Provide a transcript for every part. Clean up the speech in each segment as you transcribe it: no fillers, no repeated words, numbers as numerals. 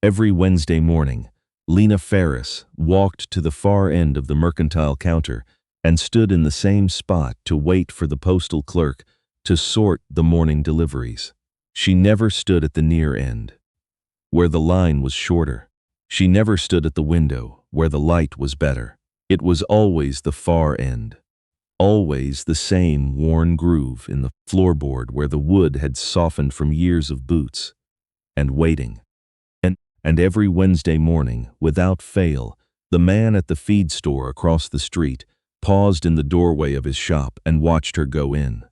Every Wednesday morning, Lena Farris walked to the far end of the mercantile counter and stood in the same spot to wait for the postal clerk to sort the morning deliveries. She never stood at the near end, where the line was shorter. She never stood at the window, where the light was better. It was always the far end. Always the same worn groove in the floorboard where the wood had softened from years of boots and waiting. And every Wednesday morning, without fail, the man at the feed store across the street paused in the doorway of his shop and watched her go in.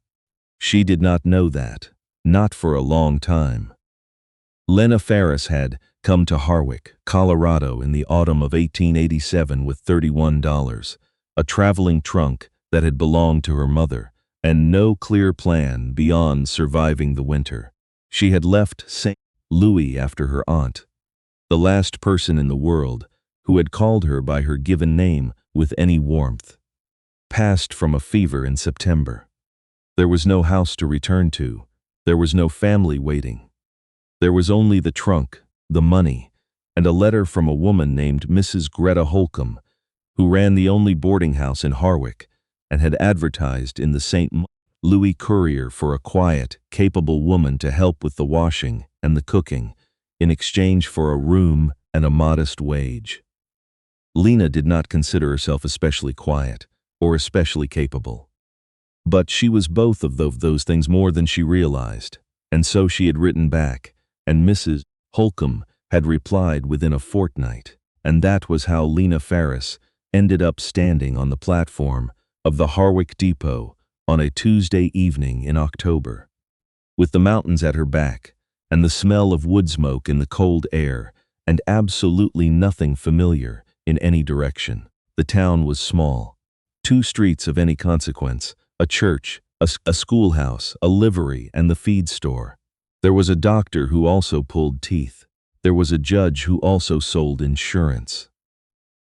She did not know that, not for a long time. Lena Farris had come to Harwick, Colorado in the autumn of 1887 with $31, a traveling trunk that had belonged to her mother, and no clear plan beyond surviving the winter. She had left St. Louis after her aunt, the last person in the world who had called her by her given name with any warmth, passed from a fever in September. There was no house to return to. There was no family waiting. There was only the trunk, the money, and a letter from a woman named Mrs. Greta Holcomb, who ran the only boarding house in Harwick and had advertised in the St. Louis Courier for a quiet, capable woman to help with the washing and the cooking, in exchange for a room and a modest wage. Lena did not consider herself especially quiet or especially capable. But she was both of those things more than she realized, and so she had written back, and Mrs. Holcomb had replied within a fortnight, and that was how Lena Farris ended up standing on the platform of the Harwick Depot on a Tuesday evening in October. With the mountains at her back, and the smell of wood smoke in the cold air, and absolutely nothing familiar in any direction. The town was small. 2 streets of any consequence, a church, a schoolhouse, a livery, and the feed store. There was a doctor who also pulled teeth. There was a judge who also sold insurance.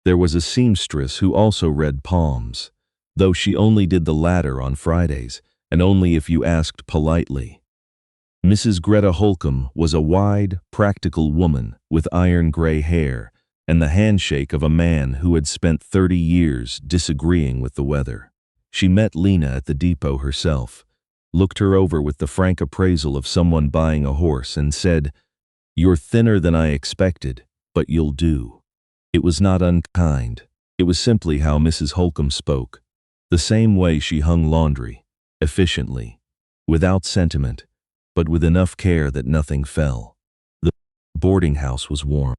There was a seamstress who also read palms, though she only did the latter on Fridays, and only if you asked politely. Mrs. Greta Holcomb was a wide, practical woman with iron gray hair and the handshake of a man who had spent 30 years disagreeing with the weather. She met Lena at the depot herself, looked her over with the frank appraisal of someone buying a horse, and said, "You're thinner than I expected, but you'll do." It was not unkind. It was simply how Mrs. Holcomb spoke, the same way she hung laundry, efficiently, without sentiment, but with enough care that nothing fell. The boarding house was warm.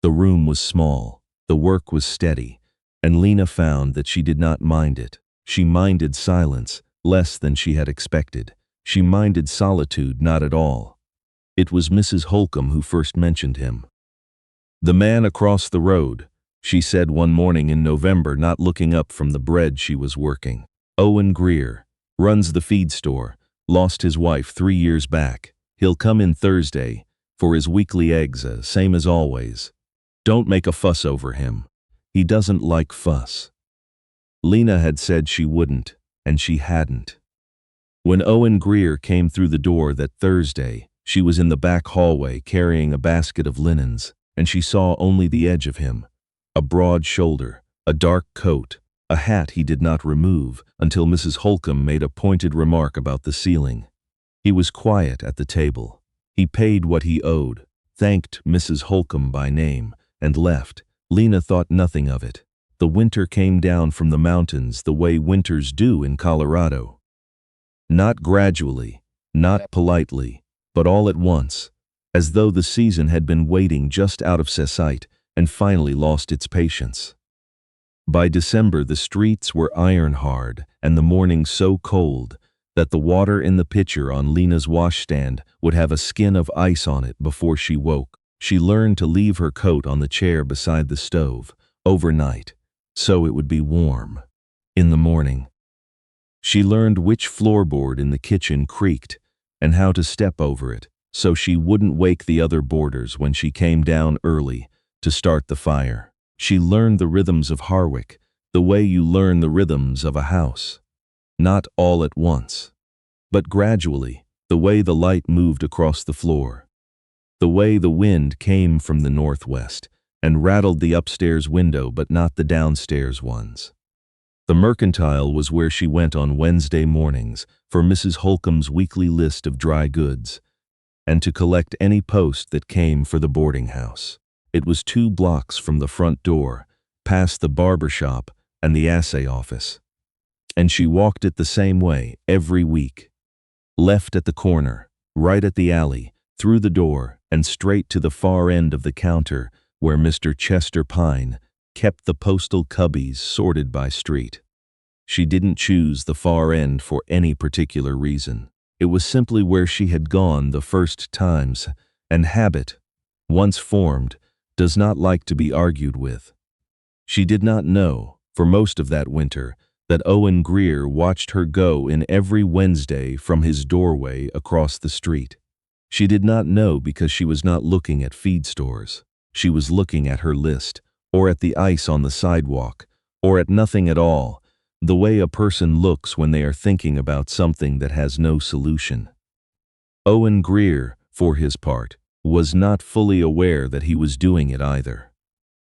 The room was small. The work was steady, and Lena found that she did not mind it. She minded silence less than she had expected. She minded solitude not at all. It was Mrs. Holcomb who first mentioned him. "The man across the road," she said one morning in November, not looking up from the bread she was working. "Owen Greer, runs the feed store. Lost his wife 3 years back. He'll come in Thursday for his weekly eggs, same as always. Don't make a fuss over him. He doesn't like fuss." Lena had said she wouldn't, and she hadn't. When Owen Greer came through the door that Thursday, she was in the back hallway carrying a basket of linens, and she saw only the edge of him, a broad shoulder, a dark coat, a hat he did not remove until Mrs. Holcomb made a pointed remark about the ceiling. He was quiet at the table. He paid what he owed, thanked Mrs. Holcomb by name, and left. Lena thought nothing of it. The winter came down from the mountains the way winters do in Colorado. Not gradually, not politely, but all at once, as though the season had been waiting just out of sight and finally lost its patience. By December, the streets were iron hard and the mornings so cold that the water in the pitcher on Lena's washstand would have a skin of ice on it before she woke. She learned to leave her coat on the chair beside the stove overnight, so it would be warm. In the morning, she learned which floorboard in the kitchen creaked and how to step over it so she wouldn't wake the other boarders when she came down early to start the fire. She learned the rhythms of Harwick, the way you learn the rhythms of a house. Not all at once, but gradually, the way the light moved across the floor. the way the wind came from the northwest and rattled the upstairs window but not the downstairs ones. The mercantile was where she went on Wednesday mornings for Mrs. Holcomb's weekly list of dry goods, and to collect any post that came for the boarding house. It was 2 blocks from the front door, past the barber shop and the assay office. And she walked it the same way every week. Left at the corner, right at the alley, through the door, and straight to the far end of the counter where Mr. Chester Pine kept the postal cubbies sorted by street. She didn't choose the far end for any particular reason. It was simply where she had gone the first times, and habit, once formed, does not like to be argued with. She did not know, for most of that winter, that Owen Greer watched her go in every Wednesday from his doorway across the street. She did not know because she was not looking at feed stores. She was looking at her list, or at the ice on the sidewalk, or at nothing at all, the way a person looks when they are thinking about something that has no solution. Owen Greer, for his part, was not fully aware that he was doing it either.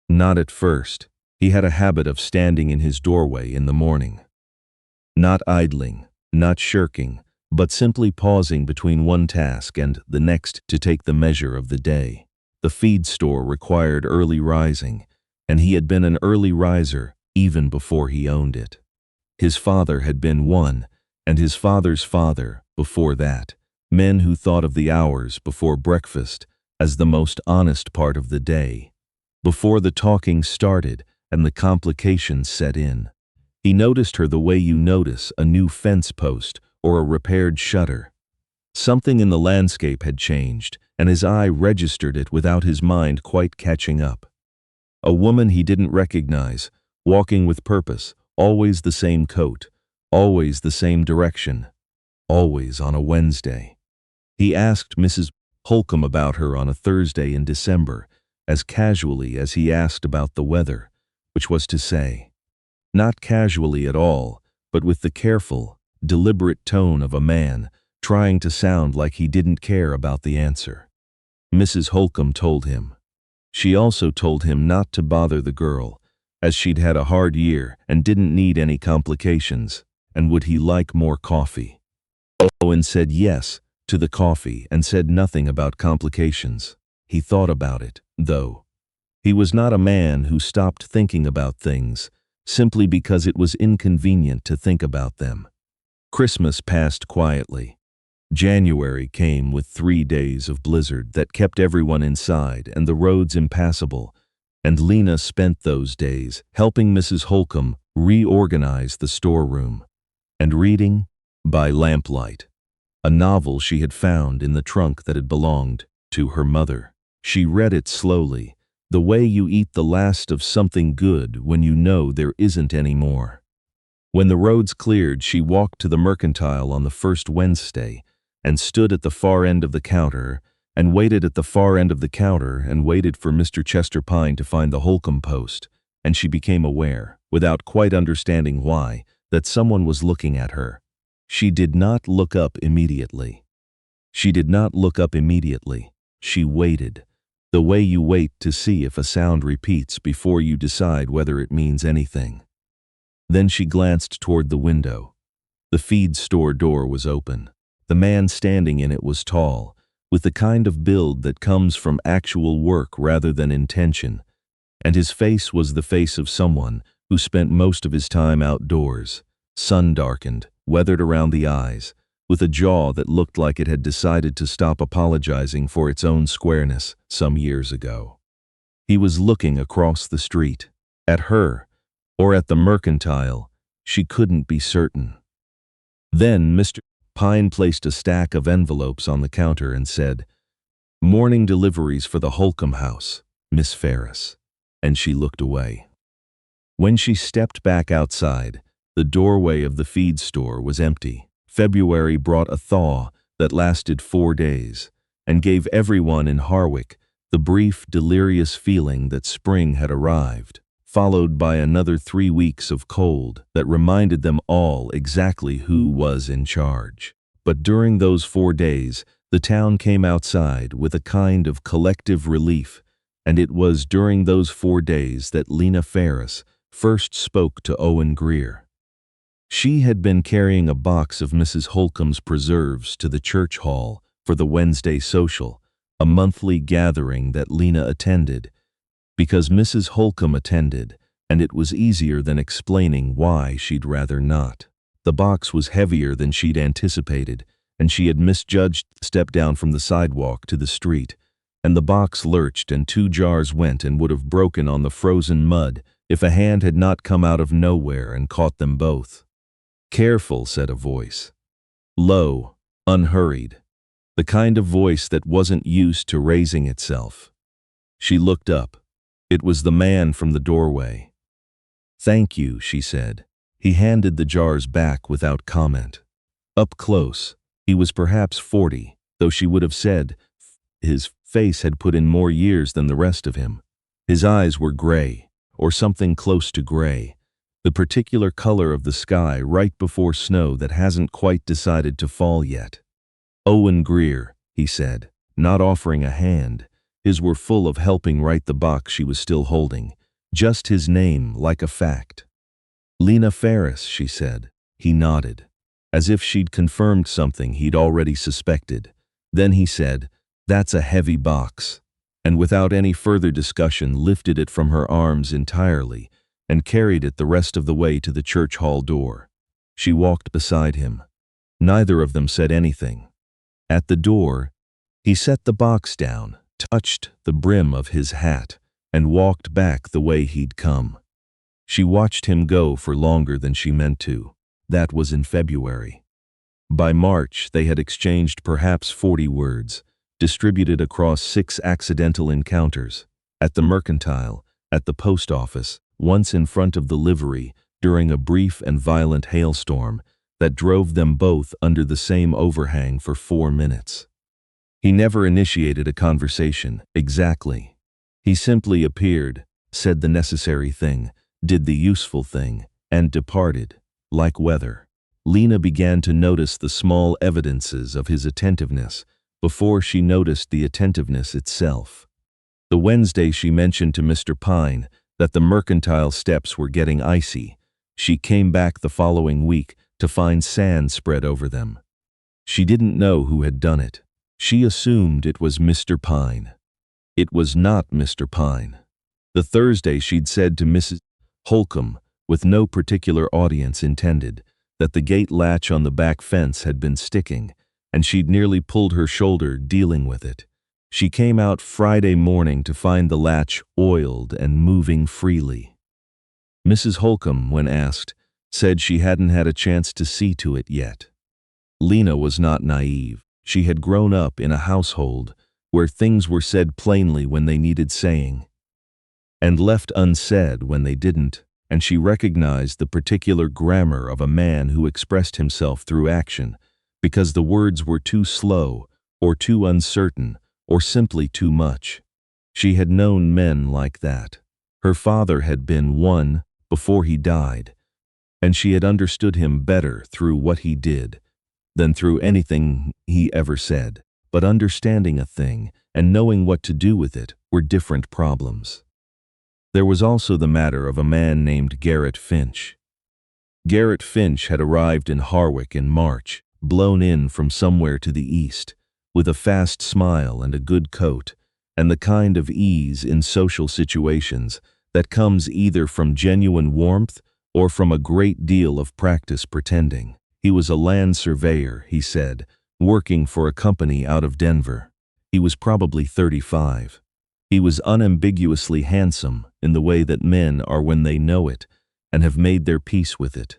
Not at first. He had a habit of standing in his doorway in the morning. Not idling, not shirking, but simply pausing between one task and the next to take the measure of the day. The feed store required early rising, and he had been an early riser even before he owned it. His father had been one, and his father's father before that, men who thought of the hours before breakfast as the most honest part of the day, before the talking started and the complications set in. He noticed her the way you notice a new fence post or a repaired shutter. Something in the landscape had changed, and his eye registered it without his mind quite catching up. A woman he didn't recognize, walking with purpose, always the same coat, always the same direction, always on a Wednesday. He asked Mrs. Holcomb about her on a Thursday in December, as casually as he asked about the weather, which was to say, not casually at all, but with the careful, deliberate tone of a man trying to sound like he didn't care about the answer. Mrs. Holcomb told him. She also told him not to bother the girl, as she'd had a hard year and didn't need any complications, and would he like more coffee? Owen said yes to the coffee and said nothing about complications. He thought about it, though. He was not a man who stopped thinking about things simply because it was inconvenient to think about them. Christmas passed quietly. January came with 3 days of blizzard that kept everyone inside and the roads impassable, and Lena spent those days helping Mrs. Holcomb reorganize the storeroom and reading, by lamplight, a novel she had found in the trunk that had belonged to her mother. She read it slowly, the way you eat the last of something good when you know there isn't any more. When the roads cleared, she walked to the mercantile on the first Wednesday and stood at the far end of the counter and waited at the far end of the counter and waited for Mr. Chester Pine to find the Holcomb post, and she became aware, without quite understanding why, that someone was looking at her. She did not look up immediately. She did not look up immediately. She waited, the way you wait to see if a sound repeats before you decide whether it means anything. Then she glanced toward the window. The feed store door was open. The man standing in it was tall, with the kind of build that comes from actual work rather than intention, and his face was the face of someone who spent most of his time outdoors, sun-darkened, weathered around the eyes, with a jaw that looked like it had decided to stop apologizing for its own squareness some years ago. He was looking across the street, at her, or at the mercantile. She couldn't be certain. Then Mr. Pine placed a stack of envelopes on the counter and said, "Morning deliveries for the Holcomb house, Miss Farris," and she looked away. When she stepped back outside, the doorway of the feed store was empty. February brought a thaw that lasted 4 days and gave everyone in Harwick the brief, delirious feeling that spring had arrived, followed by another 3 weeks of cold that reminded them all exactly who was in charge. But during those 4 days, The town came outside with a kind of collective relief, and it was during those 4 days that Lena Farris first spoke to Owen Greer. She had been carrying a box of Mrs. Holcomb's preserves to the church hall for the Wednesday social, a monthly gathering that Lena attended, because Mrs. Holcomb attended, and it was easier than explaining why she'd rather not. The box was heavier than she'd anticipated, and she had misjudged the step down from the sidewalk to the street, and the box lurched and 2 jars went and would have broken on the frozen mud if a hand had not come out of nowhere and caught them both. "Careful," said a voice. Low, unhurried, the kind of voice that wasn't used to raising itself. She looked up. It was the man from the doorway. "Thank you," she said. He handed the jars back without comment. Up close, he was perhaps 40, though she would have said his face had put in more years than the rest of him. His eyes were gray, or something close to gray, the particular color of the sky right before snow that hasn't quite decided to fall yet. "Owen Greer," he said, not offering a hand. His were full of helping right the box she was still holding, just his name like a fact. "Lena Farris," she said. He nodded, as if she'd confirmed something he'd already suspected. Then he said, "That's a heavy box," and without any further discussion lifted it from her arms entirely and carried it the rest of the way to the church hall door. She walked beside him. Neither of them said anything. At the door, he set the box down, touched the brim of his hat, and walked back the way he'd come. She watched him go for longer than she meant to. That was in February. By March, they had exchanged perhaps 40 words, distributed across 6 accidental encounters, at the mercantile, at the post office, once in front of the livery during a brief and violent hailstorm that drove them both under the same overhang for 4 minutes. He never initiated a conversation, exactly. He simply appeared, said the necessary thing, did the useful thing, and departed, like weather. Lena began to notice the small evidences of his attentiveness before she noticed the attentiveness itself. The Wednesday she mentioned to Mr. Pine that the mercantile steps were getting icy, she came back the following week to find sand spread over them. She didn't know who had done it. She assumed it was Mr. Pine. It was not Mr. Pine. The Thursday she'd said to Mrs. Holcomb, with no particular audience intended, that the gate latch on the back fence had been sticking, and she'd nearly pulled her shoulder dealing with it. She came out Friday morning to find the latch oiled and moving freely. Mrs. Holcomb, when asked, said she hadn't had a chance to see to it yet. Lena was not naive. She had grown up in a household where things were said plainly when they needed saying, and left unsaid when they didn't, and she recognized the particular grammar of a man who expressed himself through action, because the words were too slow, or too uncertain, or simply too much. She had known men like that. Her father had been one before he died, and she had understood him better through what he did than through anything he ever said. But understanding a thing and knowing what to do with it were different problems. There was also the matter of a man named Garrett Finch. Garrett Finch had arrived in Harwick in March, blown in from somewhere to the east, with a fast smile and a good coat, and the kind of ease in social situations that comes either from genuine warmth or from a great deal of practice pretending. He was a land surveyor, he said, working for a company out of Denver. He was probably 35. He was unambiguously handsome in the way that men are when they know it and have made their peace with it.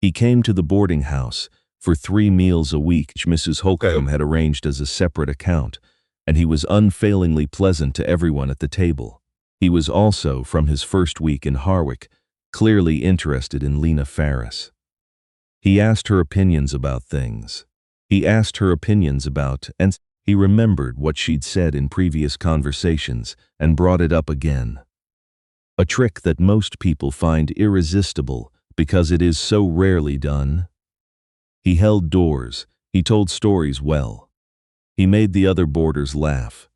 He came to the boarding house for 3 meals a week which Mrs. Holcomb had arranged as a separate account, and he was unfailingly pleasant to everyone at the table. He was also, from his first week in Harwick, clearly interested in Lena Farris. He asked her opinions about things. He asked her opinions about, and he remembered what she'd said in previous conversations and brought it up again. A trick that most people find irresistible because it is so rarely done. He held doors. He told stories well. He made the other boarders laugh,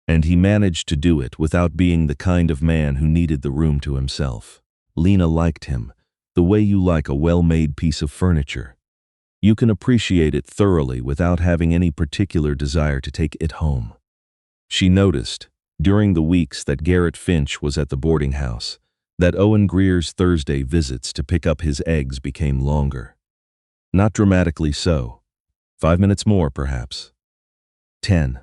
and he managed to do it without being the kind of man who needed the room to himself. Lena liked him, the way you like a well-made piece of furniture. You can appreciate it thoroughly without having any particular desire to take it home. She noticed, during the weeks that Garrett Finch was at the boarding house, that Owen Greer's Thursday visits to pick up his eggs became longer. Not dramatically so. 5 minutes more, perhaps. 10.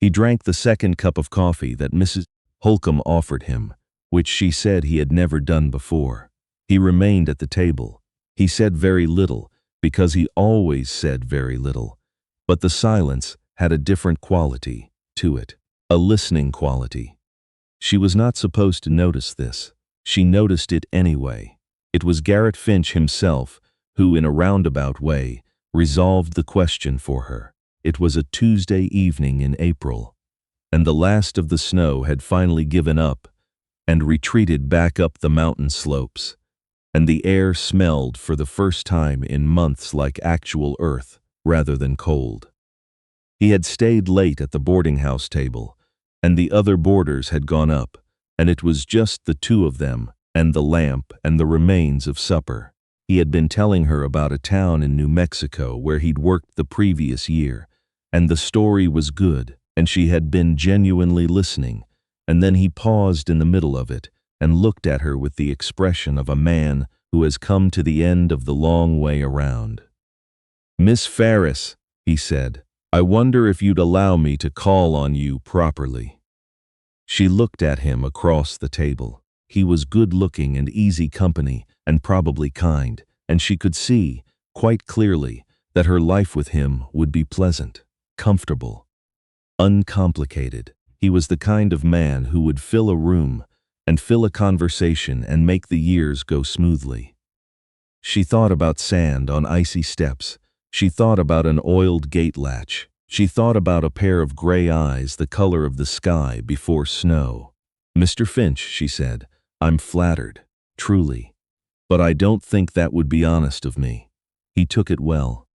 He drank the second cup of coffee that Mrs. Holcomb offered him, which she said he had never done before. He remained at the table. He said very little, because he always said very little, but the silence had a different quality to it, a listening quality. She was not supposed to notice this. She noticed it anyway. It was Garrett Finch himself who, in a roundabout way, resolved the question for her. It was a Tuesday evening in April, and the last of the snow had finally given up and retreated back up the mountain slopes, and the air smelled for the first time in months like actual earth rather than cold. He had stayed late at the boarding house table, and the other boarders had gone up, and it was just the two of them and the lamp and the remains of supper. He had been telling her about a town in New Mexico where he'd worked the previous year, and the story was good, and she had been genuinely listening, and then he paused in the middle of it and looked at her with the expression of a man who has come to the end of the long way around. "Miss Farris," he said, "I wonder if you'd allow me to call on you properly." She looked at him across the table. He was good-looking and easy company and probably kind, and she could see, quite clearly, that her life with him would be pleasant, comfortable, uncomplicated. He was the kind of man who would fill a room and fill a conversation and make the years go smoothly. She thought about sand on icy steps. She thought about an oiled gate latch. She thought about a pair of gray eyes the color of the sky before snow. "Mr. Finch," she said, "I'm flattered, truly. But I don't think that would be honest of me." He took it well.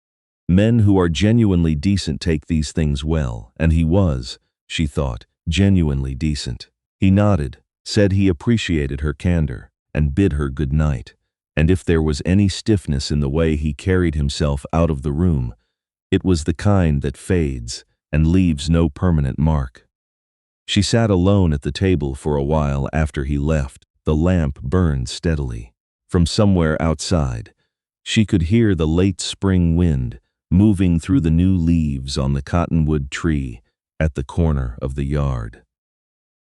Men who are genuinely decent take these things well, and he was, she thought, genuinely decent. He nodded, said he appreciated her candor, and bid her good night, and if there was any stiffness in the way he carried himself out of the room, it was the kind that fades and leaves no permanent mark. She sat alone at the table for a while after he left. The lamp burned steadily. From somewhere outside, she could hear the late spring wind moving through the new leaves on the cottonwood tree at the corner of the yard.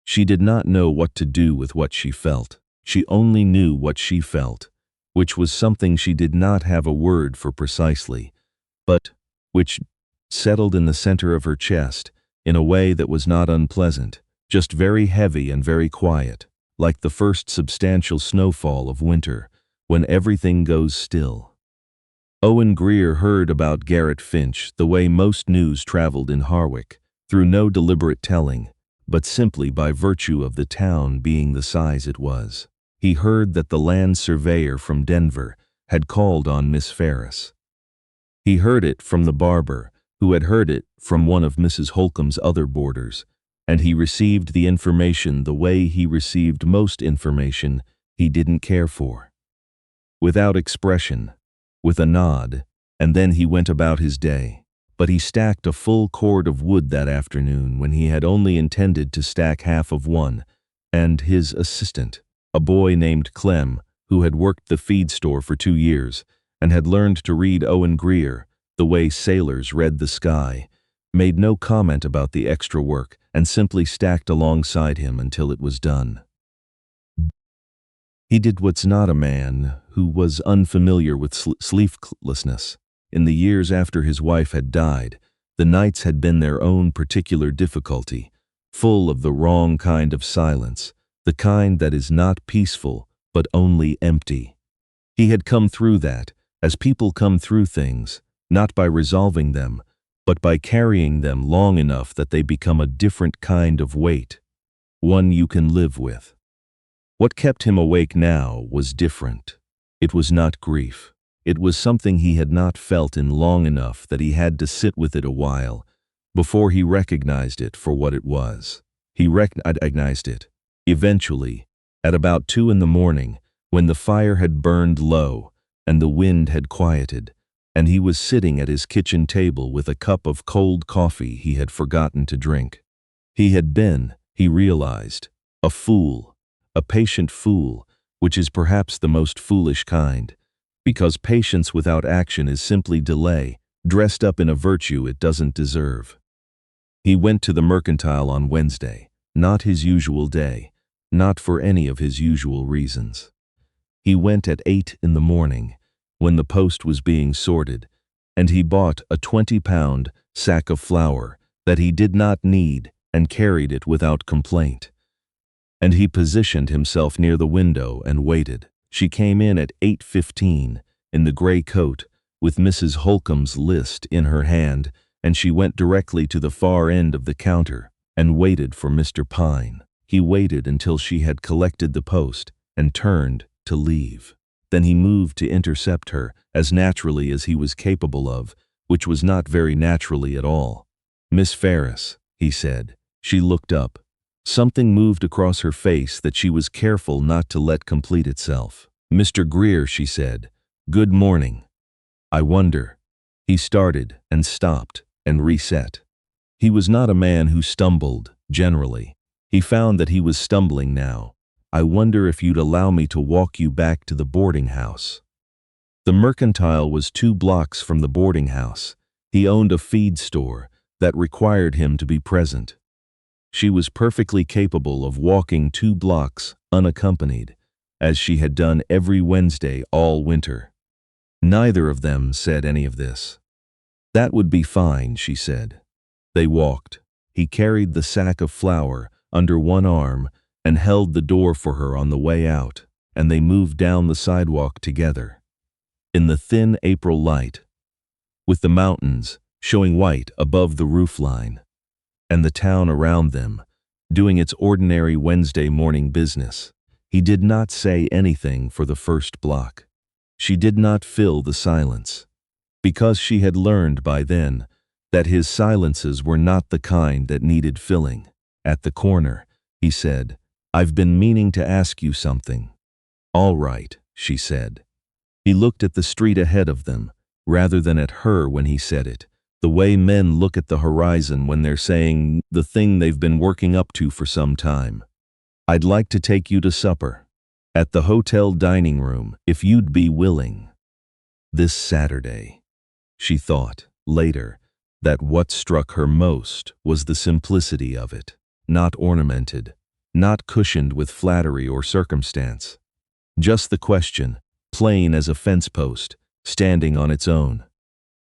She did not know what to do with what she felt. She only knew what she felt, which was something she did not have a word for precisely, but which settled in the center of her chest in a way that was not unpleasant, just very heavy and very quiet, like the first substantial snowfall of winter, when everything goes still. Owen Greer heard about Garrett Finch the way most news traveled in Harwick, through no deliberate telling, but simply by virtue of the town being the size it was. He heard that the land surveyor from Denver had called on Miss Farris. He heard it from the barber, who had heard it from one of Mrs. Holcomb's other boarders, and he received the information the way he received most information he didn't care for. Without expression, with a nod, and then he went about his day. But he stacked a full cord of wood that afternoon when he had only intended to stack half of one, and his assistant, a boy named Clem, who had worked the feed store for 2 years and had learned to read Owen Greer the way sailors read the sky, made no comment about the extra work and simply stacked alongside him until it was done. He did what's not a man who was unfamiliar with sleeplessness. In the years after his wife had died, the nights had been their own particular difficulty, full of the wrong kind of silence, the kind that is not peaceful, but only empty. He had come through that, as people come through things, not by resolving them, but by carrying them long enough that they become a different kind of weight, one you can live with. What kept him awake now was different. It was not grief. It was something he had not felt in long enough that he had to sit with it a while, before he recognized it for what it was. He recognized it, eventually, at about 2 in the morning, when the fire had burned low and the wind had quieted, and he was sitting at his kitchen table with a cup of cold coffee he had forgotten to drink. He had been, he realized, a fool, a patient fool, which is perhaps the most foolish kind, because patience without action is simply delay, dressed up in a virtue it doesn't deserve. He went to the mercantile on Wednesday, not his usual day, not for any of his usual reasons. He went at 8 in the morning, when the post was being sorted, and he bought a 20-pound sack of flour that he did not need and carried it without complaint. And he positioned himself near the window and waited. She came in at 8:15 in the gray coat with Mrs. Holcomb's list in her hand, and she went directly to the far end of the counter and waited for Mr. Pine. He waited until she had collected the post and turned to leave. Then he moved to intercept her as naturally as he was capable of, which was not very naturally at all. "Miss Farris," he said. She looked up. Something moved across her face that she was careful not to let complete itself. "Mr. Greer," she said, "good morning. I wonder." He started and stopped and reset. He was not a man who stumbled, generally. He found that he was stumbling now. "I wonder if you'd allow me to walk you back to the boarding house." The mercantile was 2 blocks from the boarding house. He owned a feed store that required him to be present. She was perfectly capable of walking 2 blocks unaccompanied, as she had done every Wednesday all winter. Neither of them said any of this. "That would be fine," she said. They walked. He carried the sack of flour under one arm and held the door for her on the way out, and they moved down the sidewalk together. In the thin April light, with the mountains showing white above the roofline, and the town around them, doing its ordinary Wednesday morning business, he did not say anything for the first block. She did not fill the silence, because she had learned by then that his silences were not the kind that needed filling. At the corner, he said, "I've been meaning to ask you something." "All right," she said. He looked at the street ahead of them, rather than at her when he said it, the way men look at the horizon when they're saying the thing they've been working up to for some time. "I'd like to take you to supper. At the hotel dining room, if you'd be willing. This Saturday." She thought, later, that what struck her most was the simplicity of it. Not ornamented, not cushioned with flattery or circumstance. Just the question, plain as a fence post, standing on its own.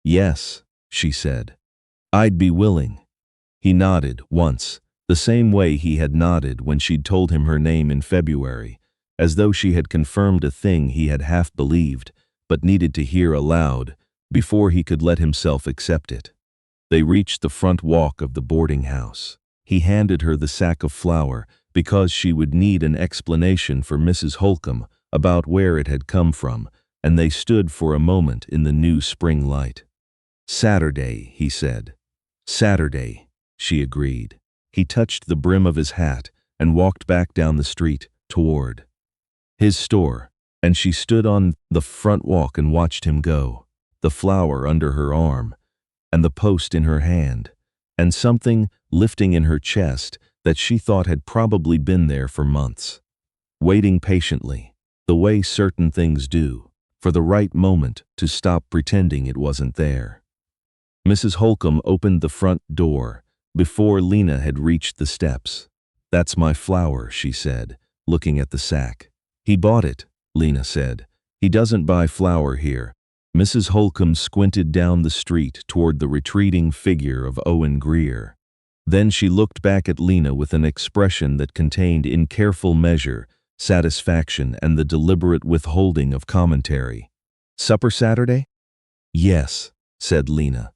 "Yes," she said. "I'd be willing." He nodded once, the same way he had nodded when she'd told him her name in February, as though she had confirmed a thing he had half believed but needed to hear aloud before he could let himself accept it. They reached the front walk of the boarding house. He handed her the sack of flour because she would need an explanation for Mrs. Holcomb about where it had come from, and they stood for a moment in the new spring light. "Saturday," he said. "Saturday," she agreed. He touched the brim of his hat and walked back down the street toward his store, and she stood on the front walk and watched him go, the flour under her arm, and the post in her hand, and something lifting in her chest that she thought had probably been there for months, waiting patiently, the way certain things do, for the right moment to stop pretending it wasn't there. Mrs. Holcomb opened the front door before Lena had reached the steps. "That's my flour," she said, looking at the sack. "He bought it," Lena said. "He doesn't buy flour here." Mrs. Holcomb squinted down the street toward the retreating figure of Owen Greer. Then she looked back at Lena with an expression that contained in careful measure satisfaction and the deliberate withholding of commentary. "Supper Saturday?" "Yes," said Lena.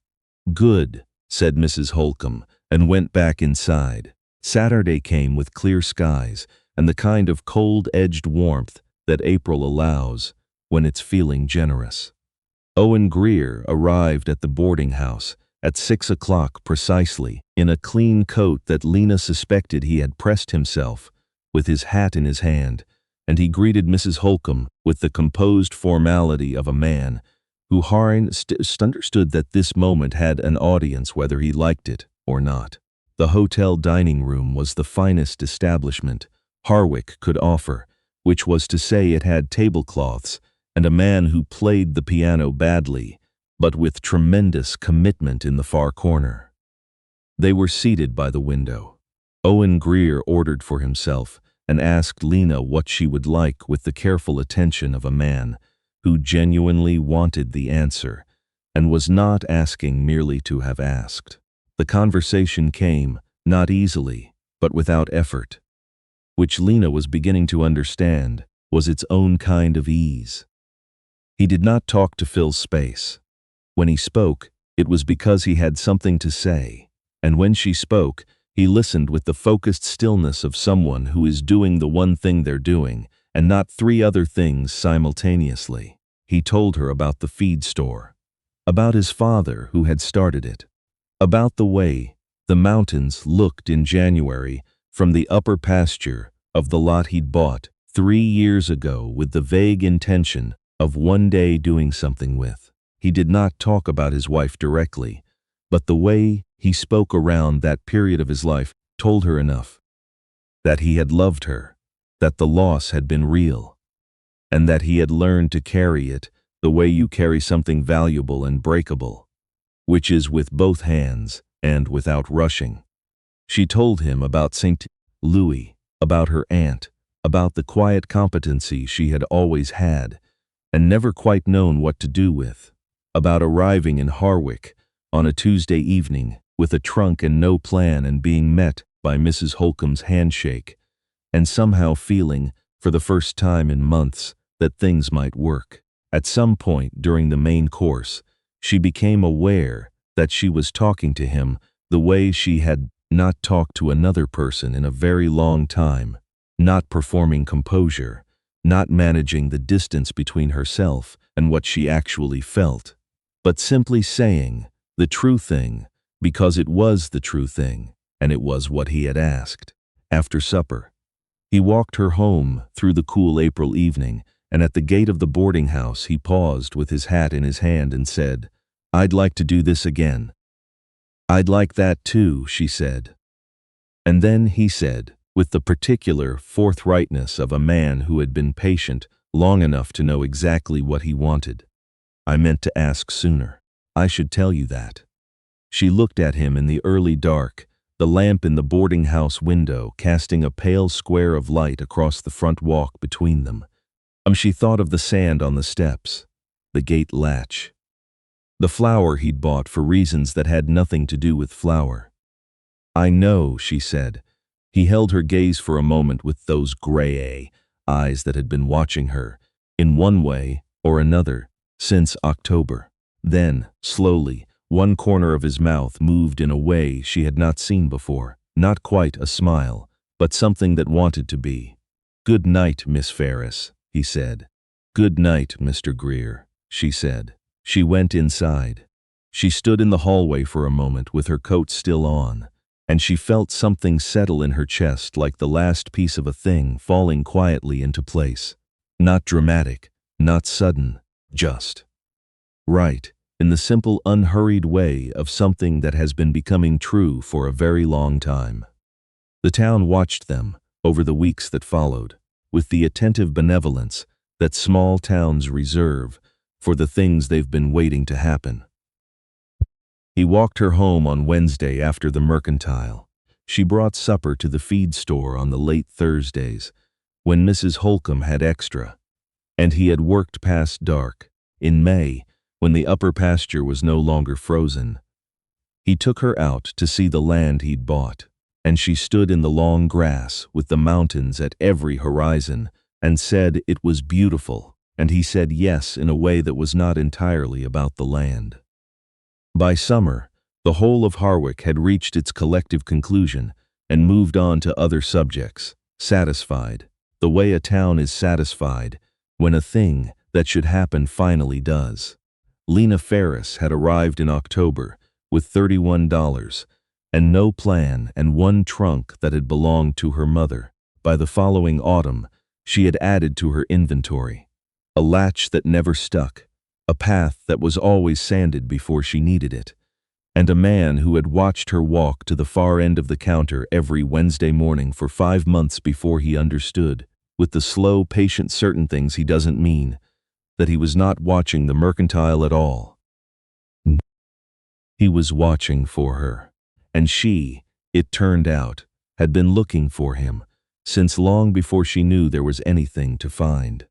"Good," said Mrs. Holcomb, and went back inside. Saturday came with clear skies and the kind of cold-edged warmth that April allows when it's feeling generous. Owen Greer arrived at the boarding house at 6 o'clock precisely, in a clean coat that Lena suspected he had pressed himself, with his hat in his hand, and he greeted Mrs. Holcomb with the composed formality of a man who understood that this moment had an audience whether he liked it or not. The hotel dining room was the finest establishment Harwick could offer, which was to say it had tablecloths and a man who played the piano badly, but with tremendous commitment in the far corner. They were seated by the window. Owen Greer ordered for himself and asked Lena what she would like with the careful attention of a man who genuinely wanted the answer and was not asking merely to have asked. The conversation came, not easily, but without effort, which Lena was beginning to understand was its own kind of ease. He did not talk to fill space. When he spoke, it was because he had something to say, and when she spoke, he listened with the focused stillness of someone who is doing the one thing they're doing, and not three other things simultaneously. He told her about the feed store, about his father who had started it, about the way the mountains looked in January from the upper pasture of the lot he'd bought 3 years ago with the vague intention of one day doing something with. He did not talk about his wife directly, but the way he spoke around that period of his life told her enough. That he had loved her, that the loss had been real, and that he had learned to carry it the way you carry something valuable and breakable, which is with both hands and without rushing. She told him about St. Louis, about her aunt, about the quiet competency she had always had and never quite known what to do with, about arriving in Harwick on a Tuesday evening with a trunk and no plan and being met by Mrs. Holcomb's handshake, and somehow feeling, for the first time in months, that things might work. At some point during the main course, she became aware that she was talking to him the way she had not talked to another person in a very long time, not performing composure, not managing the distance between herself and what she actually felt, but simply saying the true thing because it was the true thing, and it was what he had asked. After supper, he walked her home through the cool April evening, and at the gate of the boarding house he paused with his hat in his hand and said, "I'd like to do this again." "I'd like that too," she said. And then he said, with the particular forthrightness of a man who had been patient long enough to know exactly what he wanted, "I meant to ask sooner. I should tell you that." She looked at him in the early dark, the lamp in the boarding house window casting a pale square of light across the front walk between them. She thought of the sand on the steps, the gate latch, the flour he'd bought for reasons that had nothing to do with flour. "I know," she said. He held her gaze for a moment with those gray eyes that had been watching her, in one way or another, since October. Then, slowly, one corner of his mouth moved in a way she had not seen before, not quite a smile, but something that wanted to be. "Good night, Miss Farris," he said. "Good night, Mr. Greer," she said. She went inside. She stood in the hallway for a moment with her coat still on, and she felt something settle in her chest like the last piece of a thing falling quietly into place. Not dramatic, not sudden, just right, in the simple, unhurried way of something that has been becoming true for a very long time. The town watched them over the weeks that followed, with the attentive benevolence that small towns reserve for the things they've been waiting to happen. He walked her home on Wednesday after the mercantile. She brought supper to the feed store on the late Thursdays, when Mrs. Holcomb had extra, and he had worked past dark. In May, when the upper pasture was no longer frozen, he took her out to see the land he'd bought, and she stood in the long grass with the mountains at every horizon and said it was beautiful, and he said yes in a way that was not entirely about the land. By summer, the whole of Harwick had reached its collective conclusion and moved on to other subjects, satisfied, the way a town is satisfied when a thing that should happen finally does. Lena Farris had arrived in October, with $31, and no plan and one trunk that had belonged to her mother. By the following autumn, she had added to her inventory a latch that never stuck, a path that was always sanded before she needed it, and a man who had watched her walk to the far end of the counter every Wednesday morning for 5 months before he understood, with the slow, patient certain things he doesn't mean, that he was not watching the mercantile at all. He was watching for her, and she, it turned out, had been looking for him, since long before she knew there was anything to find.